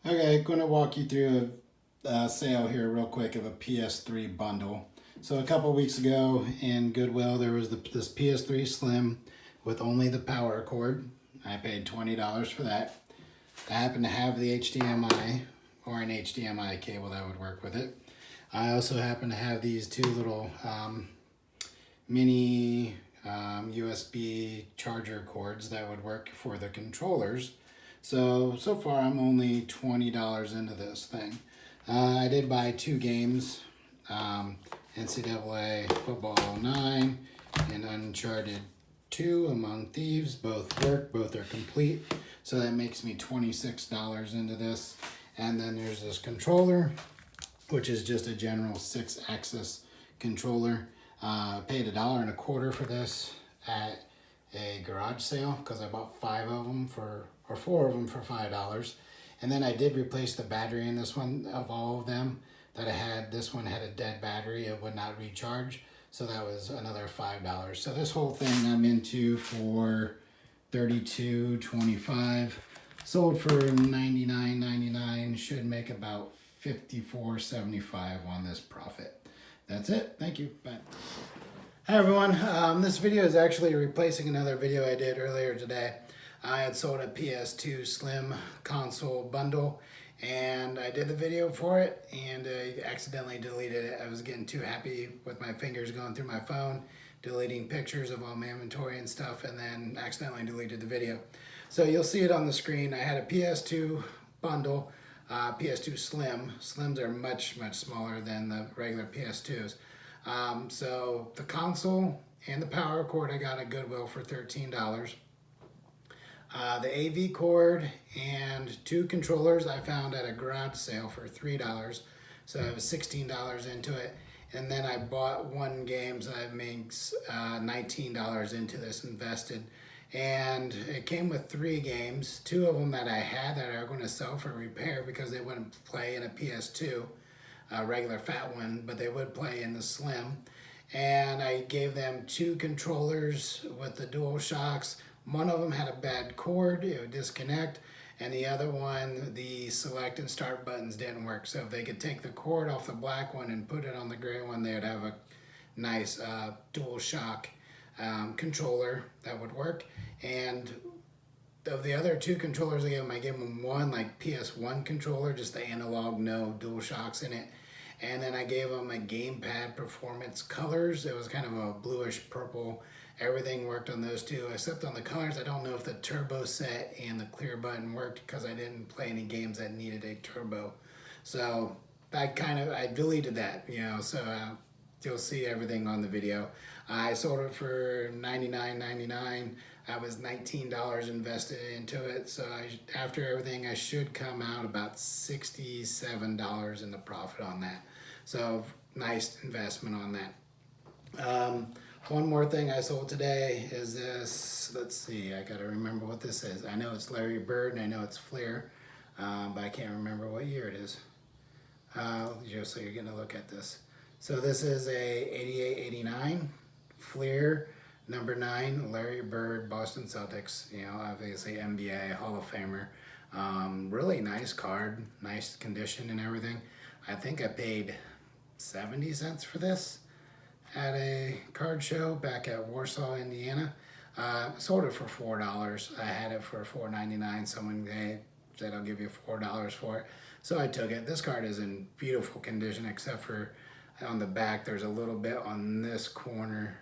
Okay, going to walk you through a sale here real quick of a PS3 bundle. So a couple weeks ago in Goodwill, there was this PS3 Slim with only the power cord. I paid $20 for that. I happen to have the HDMI or an HDMI cable that would work with it. I also happen to have these two little mini USB charger cords that would work for the controllers. So far I'm only $20 into this thing. I did buy two games, NCAA Football 09 and Uncharted 2 Among Thieves. Both work, both are complete. So that makes me $26 into this. And then there's this controller, which is just a general 6-axis controller. Paid $1.25 for this at a garage sale because I bought 4 of them for $5. And then I did replace the battery in this one. Of all of them that I had, this one had a dead battery. It would not recharge. So that was another $5. So this whole thing I'm into for $32.25. Sold for $99.99. Should make about $54.75 on this profit. That's it. Thank you. Bye. Hi everyone. This video is actually replacing another video I did earlier today. I had sold a PS2 Slim console bundle and I did the video for it and I accidentally deleted it. I was getting too happy with my fingers going through my phone, deleting pictures of all my inventory and stuff, and then accidentally deleted the video. So you'll see it on the screen. I had a PS2 bundle, PS2 Slim. Slims are much smaller than the regular PS2s. So the console and the power cord I got at Goodwill for $13. The AV cord and 2 controllers I found at a garage sale for $3. So I was $16 into it. And then I bought 1 game, so that makes $19 into this invested. And it came with 3 games, 2 of them that I had that I were going to sell for repair because they wouldn't play in a PS2, a regular fat one, but they would play in the Slim. And I gave them 2 controllers with the DualShocks. One of them had a bad cord, it would disconnect, and the other one, the select and start buttons didn't work. So if they could take the cord off the black one and put it on the gray one, they would have a nice DualShock controller that would work. And of the other 2 controllers I gave them one like PS1 controller, just the analog, no DualShocks in it. And then I gave them a Gamepad Performance Colors. It was kind of a bluish purple. Everything worked on those 2, except on the colors. I don't know if the turbo set and the clear button worked because I didn't play any games that needed a turbo. So I deleted that, so you'll see everything on the video. I sold it for $99.99. I was $19 invested into it. So after everything, I should come out about $67 in the profit on that. So nice investment on that. One more thing I sold today is this. Let's see, I gotta remember what this is. I know it's Larry Bird and I know it's Fleer, but I can't remember what year it is. Just so you're getting a look at this. So this is a 88-89 Fleer number 9 Larry Bird Boston Celtics. Obviously NBA Hall of Famer. Really nice card, nice condition and everything. I think I paid 70 cents for this at a card show back at Warsaw, Indiana. Sold it for $4. I had it for $4.99. Someone said I'll give you $4 for it. So I took it. This card is in beautiful condition except for on the back there's a little bit on this corner.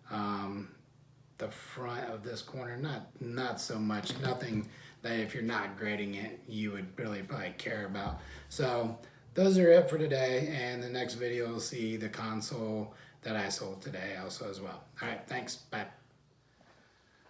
The front of this corner, not so much. Nothing that if you're not grading it you would really probably care about. So those are it for today, and the next video will see the console that I sold today also as well. All right, thanks, bye.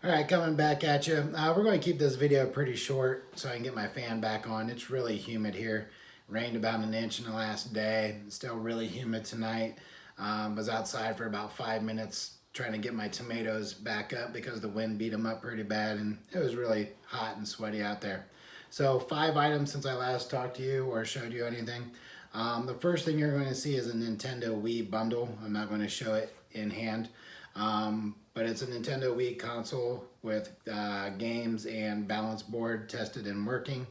All right, coming back at you. We're going to keep this video pretty short so I can get my fan back on. It's really humid here. Rained about 1 inch in the last day. It's still really humid tonight. Was outside for about 5 minutes trying to get my tomatoes back up because the wind beat them up pretty bad and it was really hot and sweaty out there. So 5 items since I last talked to you or showed you anything. The first thing you're going to see is a Nintendo Wii bundle. I'm not going to show it in hand, but it's a Nintendo Wii console with games and balance board tested and working.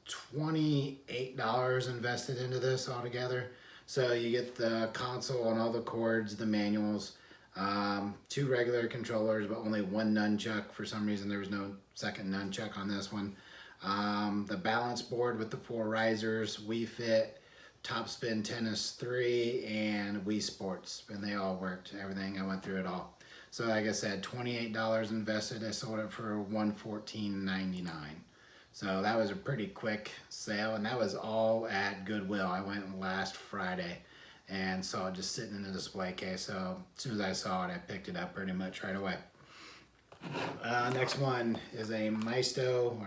$28 invested into this altogether. So you get the console and all the cords, the manuals, 2 regular controllers, but only 1 nunchuck. For some reason, there was no second nunchuck on this one. The balance board with the 4 risers, Wii Fit, Topspin Tennis 3, and Wii Sports, and they all worked. Everything, I went through it all. So like I said, $28 invested. I sold it for $114.99. So that was a pretty quick sale, and that was all at Goodwill. I went last Friday and saw it just sitting in the display case. So as soon as I saw it, I picked it up pretty much right away. Next one is a Maisto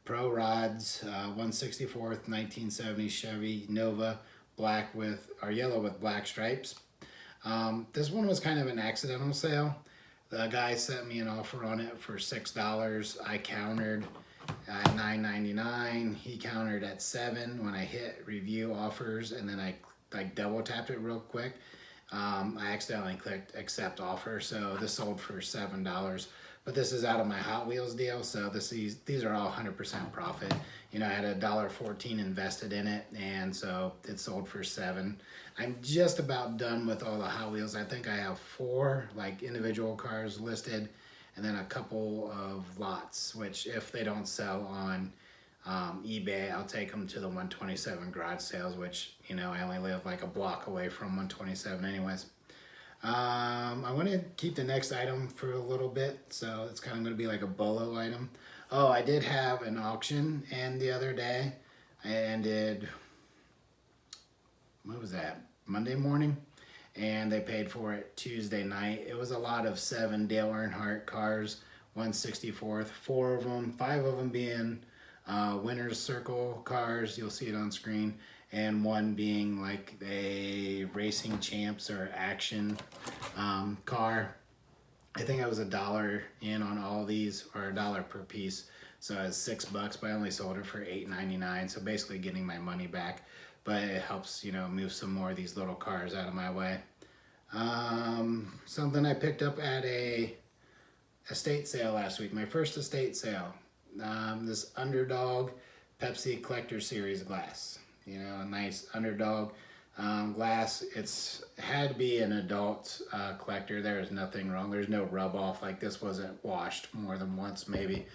Pro Rods 1/64 1970 Chevy Nova yellow with black stripes. This one was kind of an accidental sale. The guy sent me an offer on it for $6. I countered at $9.99. He countered at $7 when I hit review offers, and then I like double tapped it real quick. I accidentally clicked accept offer, so this sold for $7. But this is out of my Hot Wheels deal, so these are all 100% profit. You know, I had $1.14 invested in it, and so it sold for $7. I'm just about done with all the Hot Wheels. I think I have 4 like individual cars listed, and then a couple of lots, which if they don't sell on eBay, I'll take them to the 127 garage sales, which, you know, I only live like a block away from 127 anyways. I want to keep the next item for a little bit, so it's kind of going to be like a bolo item. Oh, I did have an auction, and the other day I ended, what was that, Monday morning, and they paid for it Tuesday night. It was a lot of 7 Dale Earnhardt cars, 1/64, 4 of them, 5 of them being winner's circle cars, you'll see it on screen, and 1 being like a Racing Champs or Action car. I think I was $1 in on all these, or $1 per piece, so it was $6, but I only sold it for $8.99, so basically getting my money back, but it helps, you know, move some more of these little cars out of my way. Something I picked up at a estate sale last week, my first estate sale. This Underdog Pepsi Collector Series glass. You know, a nice Underdog glass. It's had to be an adult collector. There is nothing wrong. There's no rub off. Like, this wasn't washed more than once maybe.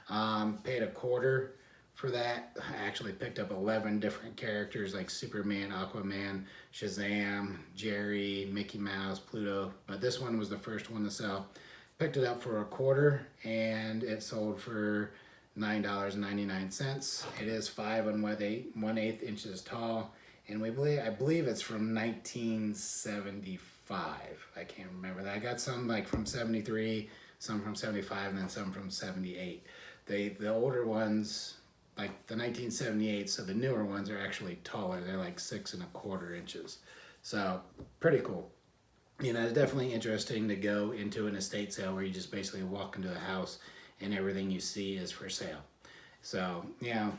Paid $0.25 for that. I actually picked up 11 different characters like Superman, Aquaman, Shazam, Jerry, Mickey Mouse, Pluto. But this one was the first one to sell. Picked it up for $0.25, and it sold for $9.99. It is 5 1/8 inches tall, and I believe it's from 1975. I can't remember that. I got some like from 73, some from 75, and then some from 78. The older ones, like the 1978, so the newer ones are actually taller. They're like 6 1/4 inches. So pretty cool. You know, it's definitely interesting to go into an estate sale where you just basically walk into a house and everything you see is for sale. So, you know,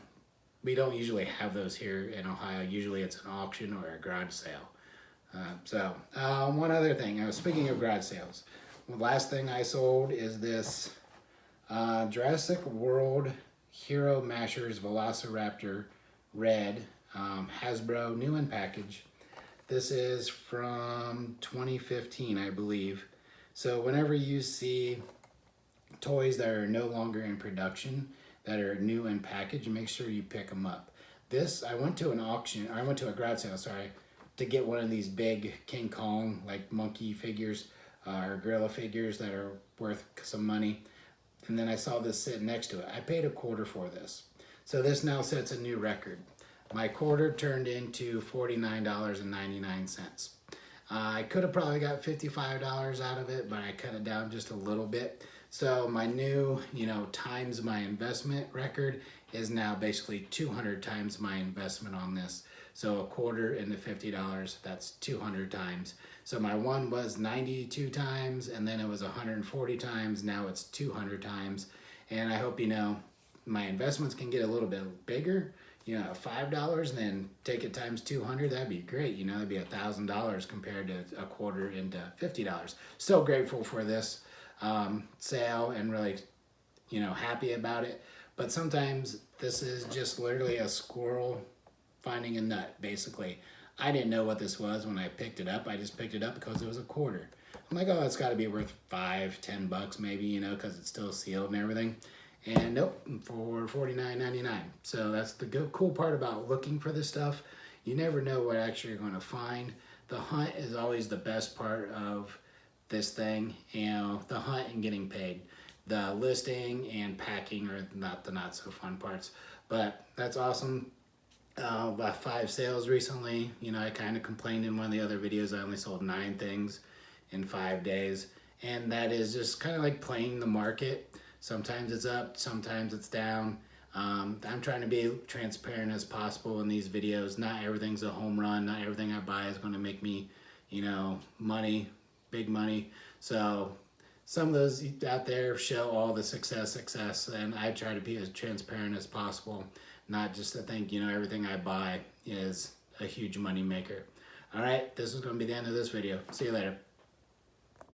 we don't usually have those here in Ohio. Usually it's an auction or a garage sale. One other thing, speaking of garage sales, the last thing I sold is this Jurassic World Hero Mashers Velociraptor Red, Hasbro, new in package. This is from 2015, I believe. So whenever you see toys that are no longer in production, that are new in package, make sure you pick them up. I went to a garage sale, to get one of these big King Kong, like monkey figures, or gorilla figures that are worth some money. And then I saw this sitting next to it. I paid $0.25 for this. So this now sets a new record. My quarter turned into $49.99. I could have probably got $55 out of it, but I cut it down just a little bit. So my new, times my investment record is now basically 200 times my investment on this. So $0.25 into $50, that's 200 times. So my one was 92 times, and then it was 140 times. Now it's 200 times. And I hope my investments can get a little bit bigger. $5, and then take it times 200, that'd be great. That'd be $1,000 compared to $0.25 into $50. Still grateful for this sale and really, happy about it. But sometimes this is just literally a squirrel finding a nut, basically. I didn't know what this was when I picked it up. I just picked it up because it was a quarter. I'm like, oh, it's got to be worth $5-10 maybe, you know, because it's still sealed and everything. And nope, for $49.99. So that's the cool part about looking for this stuff. You never know what actually you're going to find. The hunt is always the best part of this thing. You know, the hunt and getting paid. The listing and packing are not the not so fun parts. But that's awesome. About 5 sales recently. You know, I kind of complained in one of the other videos I only sold 9 things in 5 days. And that is just kind of like playing the market. Sometimes it's up, sometimes it's down. I'm trying to be transparent as possible in these videos. Not everything's a home run. Not everything I buy is going to make me, you know, money, big money. So some of those out there show all the success, and I try to be as transparent as possible, not just to think, you know, everything I buy is a huge money maker. All right, this is going to be the end of this video. See you later.